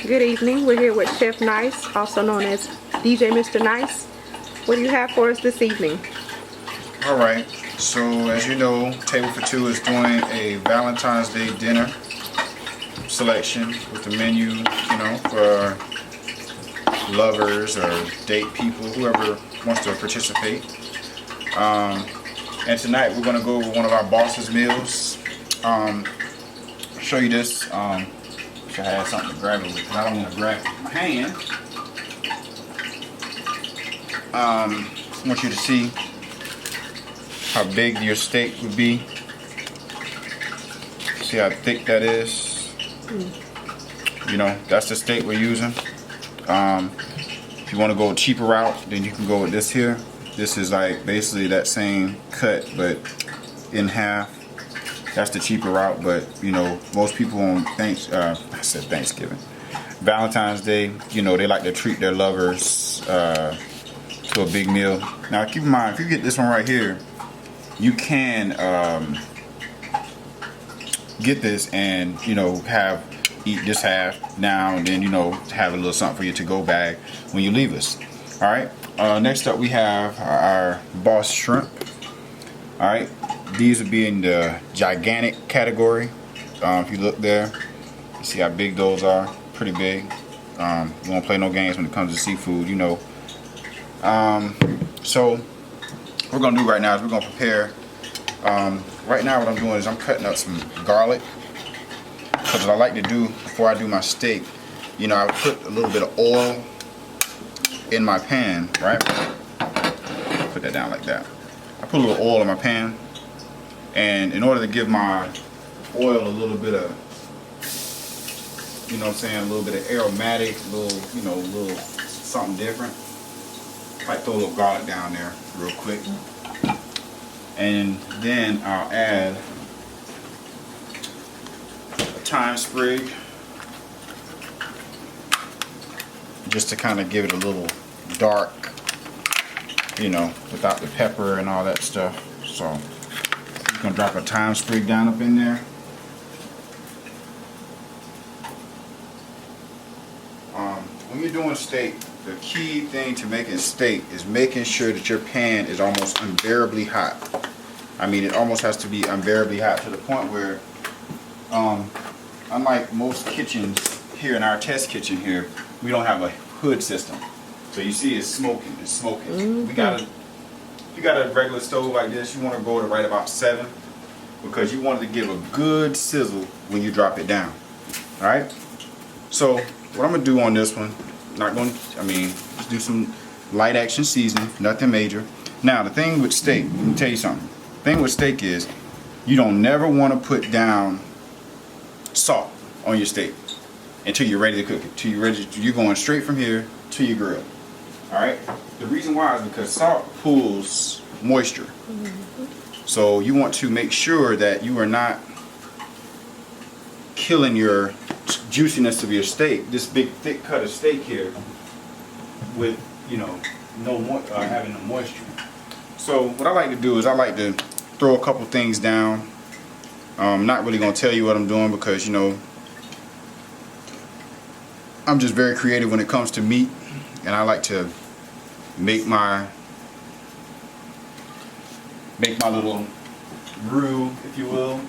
Good evening. We're here with Chef Nice, also known as DJ Mr. Nice. What do you have for us this evening? All right. So as you know, Table4Two is doing a Valentine's Day dinner selection with the menu, for lovers or date people, whoever wants to participate. And tonight we're going to go over one of our boss's meals. Show you this. Wish I had something to grab it with because I don't want to grab it with my hand. I want you to see how big your steak would be. See how thick that is? That's the steak we're using. If you want to go a cheaper route, then you can go with this here. This is like basically that same cut, but in half. That's the cheaper route, but most people on Thanksgiving, Valentine's Day, they like to treat their lovers to a big meal. Now keep in mind, if you get this one right here, you can get this and eat this half now and then have a little something for your to-go bag when you leave us. All right. Next up we have our boss shrimp. All right. These would be in the gigantic category. If you look there, you see how big those are. Pretty big. We won't play no games when it comes to seafood, So what we're gonna do right now is we're gonna prepare. Right now what I'm doing is I'm cutting up some garlic. Because what I like to do before I do my steak, I would put a little bit of oil in my pan, right? Put that down like that. I put a little oil in my pan. And in order to give my oil a little bit of, a little bit of aromatic, a little something different, I throw a little garlic down there real quick. And then I'll add a thyme sprig, just to kind of give it a little dark, without the pepper and all that stuff. So gonna drop a thyme sprig down up in there. When you're doing steak, the key thing to making steak is making sure that your pan is almost unbearably hot. I mean, it almost has to be unbearably hot to the point where, unlike most kitchens here in our test kitchen here, we don't have a hood system. So you see it's smoking, it's smoking. Mm-hmm. If you got a regular stove like this, you want to go to right about 7 because you want it to give a good sizzle when you drop it down. Alright? So what I'm going to do on this one, just do some light action seasoning, nothing major. Now the thing with steak, let me tell you something. The thing with steak is you don't never want to put down salt on your steak until you're ready to cook it. You're going straight from here to your grill. Alright? The reason why is because salt pulls moisture. So you want to make sure that you are not killing your juiciness of your steak, this big thick cut of steak here, with having no moisture. So what I like to do is I like to throw a couple things down. I'm not really going to tell you what I'm doing because I'm just very creative when it comes to meat, and I like to make my little roux, if you will,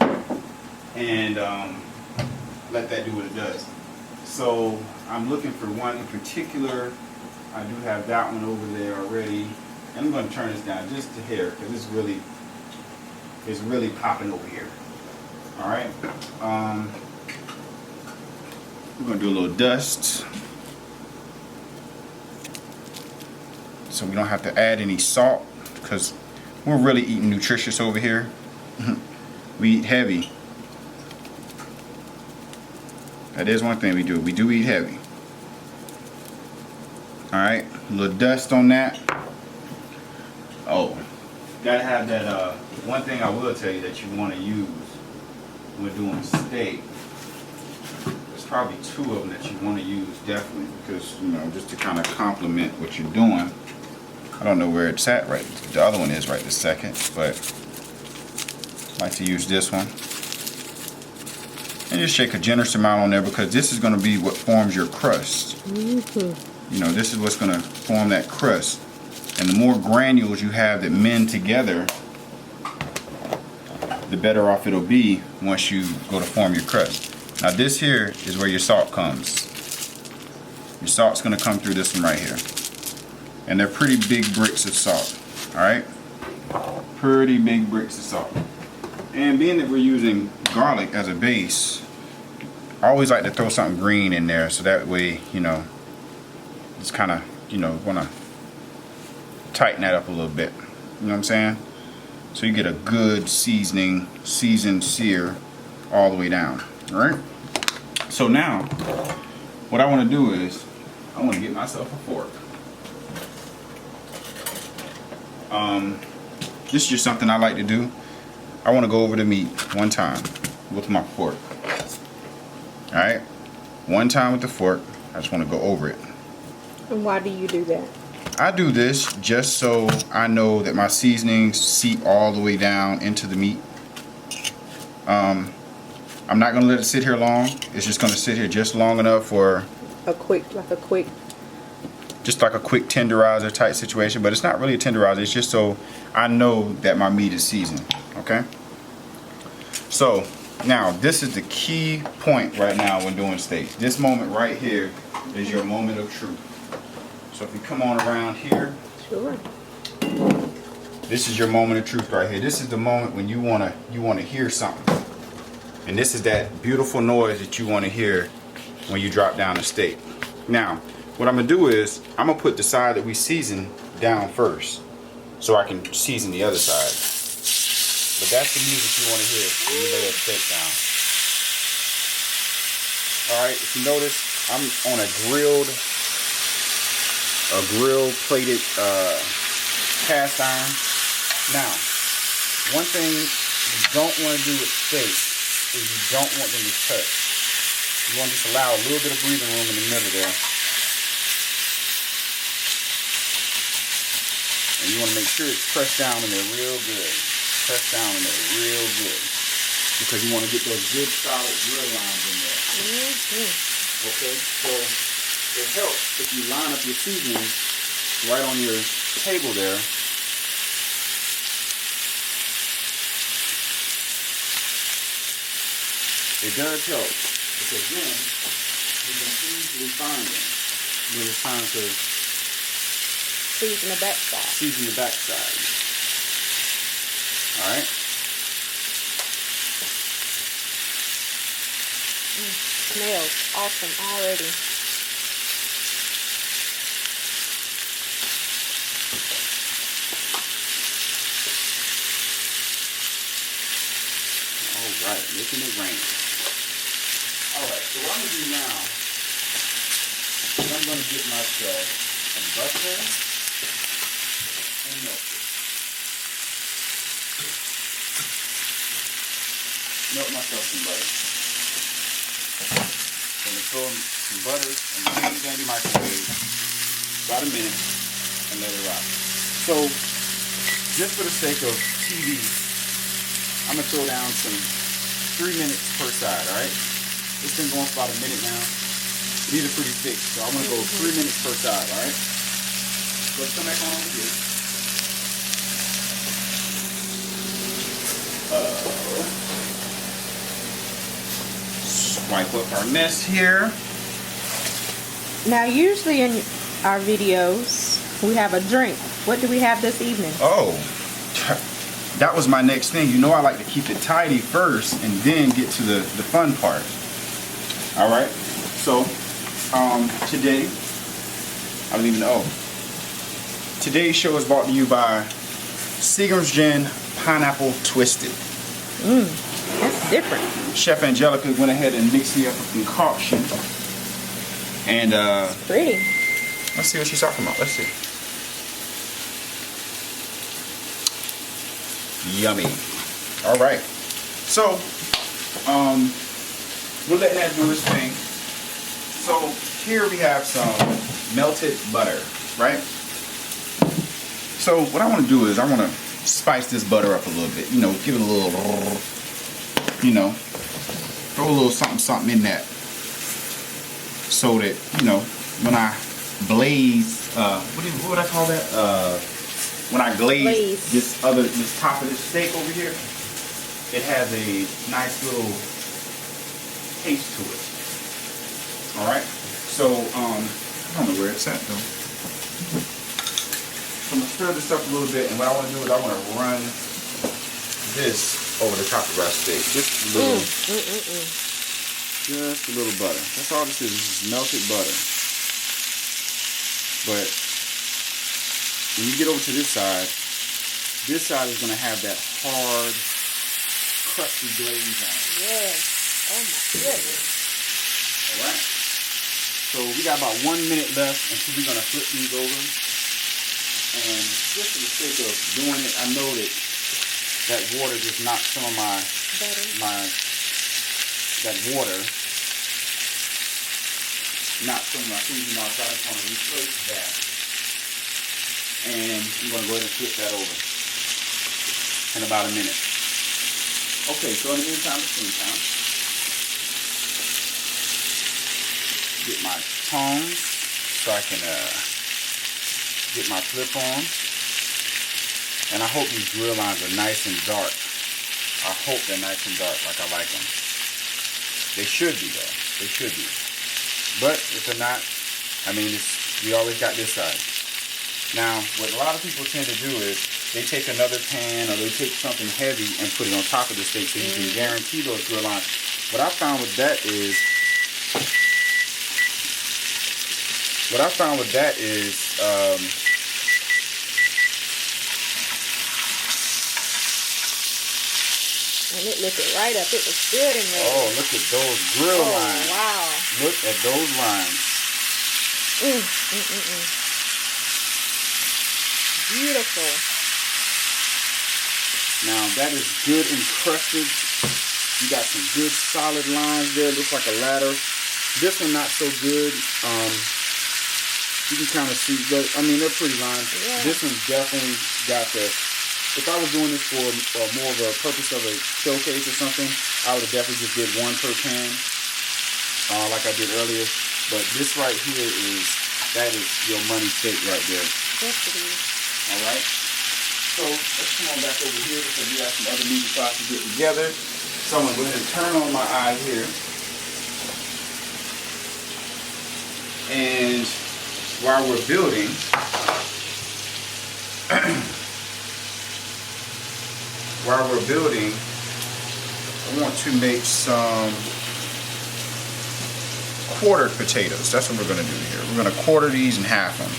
and let that do what it does. So I'm looking for one in particular. I do have that one over there already, and I'm going to turn this down just a hair because it's really popping over here. All right. We're going to do a little dust, so we don't have to add any salt because we're really eating nutritious over here. We eat heavy. That is one thing we do. We do eat heavy. Alright, a little dust on that. Oh, gotta have that, one thing I will tell you that you want to use when doing steak. There's probably 2 of them that you want to use definitely because, just to kind of complement what you're doing. I don't know where it's at right. The other one is right this second, but I like to use this one. And just shake a generous amount on there because this is going to be what forms your crust. You know, this is what's going to form that crust. And the more granules you have that mend together, the better off it'll be once you go to form your crust. Now this here is where your salt comes. Your salt's going to come through this one right here. And they're pretty big bricks of salt. Alright? Pretty big bricks of salt. And being that we're using garlic as a base, I always like to throw something green in there so that way, you know, it's kind of, you know, want to tighten that up a little bit. You know what I'm saying? So you get a good seasoning, seasoned sear all the way down. Alright? So now, what I want to do is, I want to get myself a fork. This is just something I like to do. I want to go over the meat one time with my fork. Alright? One time with the fork. I just want to go over it. And why do you do that? I do this just so I know that my seasonings seep all the way down into the meat. I'm not going to let it sit here long. It's just going to sit here just long enough for just like a quick tenderizer type situation, but it's not really a tenderizer. It's just so I know that my meat is seasoned. Okay? So now this is the key point right now when doing steaks. This moment right here is your moment of truth. So if you come on around here, sure. This is your moment of truth right here. This is the moment when you wanna hear something. And this is that beautiful noise that you want to hear when you drop down the steak. Now, what I'm going to do is, I'm going to put the side that we season down first, so I can season the other side. But that's the music you want to hear when you lay a steak down. Alright, if you notice, I'm on a grill plated cast iron. Now, one thing you don't want to do with steak is you don't want them to touch. You want to just allow a little bit of breathing room in the middle there. And you want to make sure it's pressed down in there real good. Pressed down in there real good. Because you want to get those good solid grill lines in there. Okay, so it helps if you line up your seasonings right on your table there. It does help, because then you can easily find them when it's time to Season the backside. Season the backside. Alright? Smells awesome already. Alright, making it rain. Alright, so what I'm going to do now is I'm going to get myself some butter and milk. Milk myself some butter. I'm going to throw some butter in the handy microwave about a minute and let it rock. So, just for the sake of TV, I'm going to throw down some 3 minutes per side, alright? It's been going for about a minute now. These are pretty thick, so I'm going to go 3 minutes per side, alright? Let's come back on over here. Swipe up our mess here. Now, usually in our videos, we have a drink. What do we have this evening? Oh, that was my next thing. You know I like to keep it tidy first and then get to the fun part. Alright, so today, I don't even know. Today's show is brought to you by Seagram's Gin Pineapple Twisted. That's different. Chef Angelica went ahead and mixed me up a concoction. And Pretty. let's see what she's talking about. Let's see. Yummy. Alright. So, we're letting that do its thing. So, here we have some melted butter, right? So, what I want to do is I want to spice this butter up a little bit. You know, give it a little, you know. throw a little something in that, so that, you know, when I blaze, what would I call that? When I glaze this top of this steak over here, it has a nice little taste to it. All right. So I don't know where it's at though. So I'm gonna stir this up a little bit, and what I want to do is I want to run this over the top of our steak. Just a little, just a little butter. That's all this is. This is melted butter. But when you get over to this side is gonna have that hard, crusty glaze on it. Yeah. Oh my goodness. All right. So we got about 1 minute left until we're gonna flip these over. And just for the sake of doing it, I know that water just knocked some of that water knocked some of my seasoning off. So I just want to replace that. And I'm gonna go ahead and flip that over in about a minute. Okay, so in the meantime, get my tongs so I can get my flip on. And I hope these grill lines are nice and dark. I hope they're nice and dark like I like them. They should be though. They should be. But if they're not, I mean, we always got this side. Now, what a lot of people tend to do is they take another pan or they take something heavy and put it on top of the steak so you can guarantee those grill lines. What I found with that is, and it lifted right up. It was good and ready. Oh, look at those grill lines. Wow. Look at those lines. Beautiful. Now that is good and crusted. You got some good solid lines there. Looks like a ladder. This one not so good. You can kind of see, but I mean they're pretty lines. Yeah. This one definitely got the. If I was doing this for more of a purpose of a showcase or something, I would have definitely just did one per pan, like I did earlier. But this right here that is your money steak right there. Yes, it is. All right. So let's come on back over here because we got some other meat spots to get together. So I'm gonna go ahead and turn on my eye here. And while we're building, I want to make some quartered potatoes. That's what we're going to do here. We're going to quarter these in half them.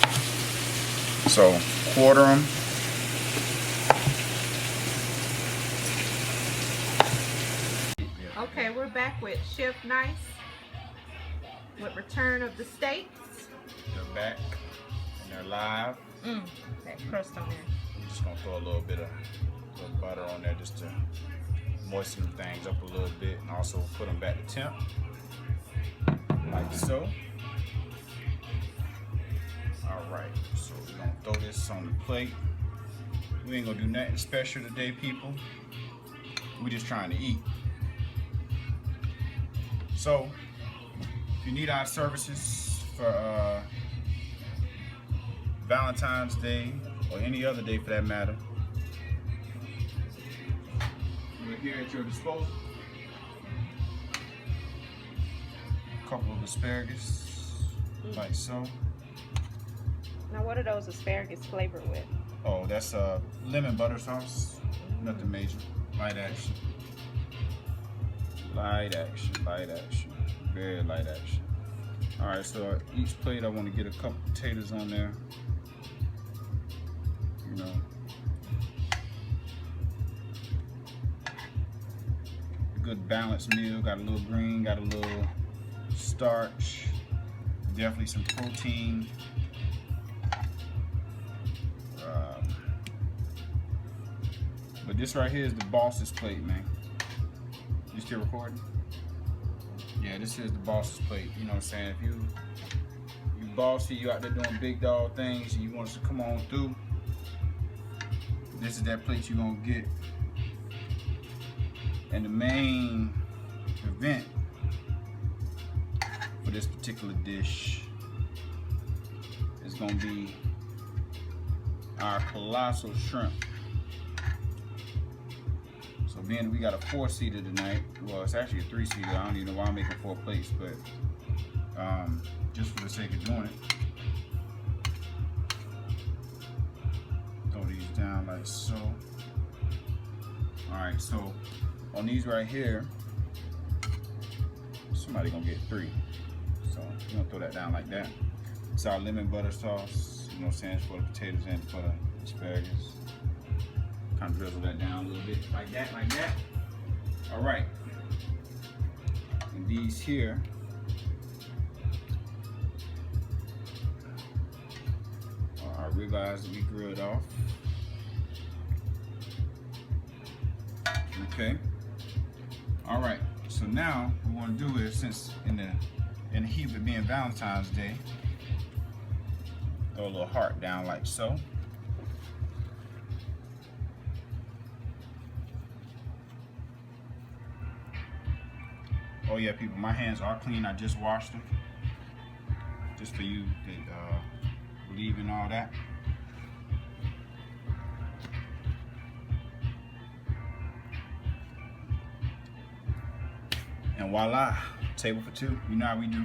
So quarter them. Okay, we're back with Chef Nice with return of the steaks. They're back and they're live. That crust on there. I'm just going to throw a little bit of butter on there just to moisten things up a little bit and also put them back to temp like so. Alright, so we're going to throw this on the plate. We ain't going to do nothing special today, people. We're just trying to eat. So if you need our services for Valentine's Day or any other day for that matter, we're here at your disposal. A couple of asparagus, like so. Now what are those asparagus flavored with? Oh, that's lemon butter sauce. Nothing major. Light action. Light action, light action. Very light action. Alright, so each plate I want to get a couple potatoes on there. You know. Good balanced meal. Got a little green, got a little starch. Definitely some protein. But this right here is the boss's plate, man. You still recording? Yeah, this is the boss's plate. You know what I'm saying? If you bossy, you out there doing big dog things, and you want us to come on through, this is that plate you're gonna get. And the main event for this particular dish is gonna be our colossal shrimp. So being we got a 4-seater tonight, well, it's actually a 3-seater. I don't even know why I'm making 4 plates, but just for the sake of doing it, throw these down like so. All right, so on these right here, somebody gonna get 3. So we're gonna throw that down like that. It's our lemon butter sauce, you know what I'm saying, for the potatoes and for the asparagus. Kind of drizzle that down a little bit, like that, like that. All right. And these here are our ribeyes that we grilled off. Okay. All right. So now what we want to do is, since in the heat of it being Valentine's Day, throw a little heart down like so. Oh yeah, people, my hands are clean. I just washed them. Just for you that believe in all that. And voila, table for two. You know how we do.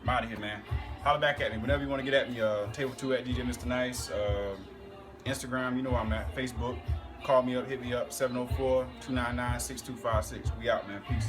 I'm out of here, man. Holler back at me whenever you want to get at me. Table4Two at DJ Mr. Nice. Instagram, you know where I'm at. Facebook. Call me up, hit me up, 704-299-6256. We out, man. Peace.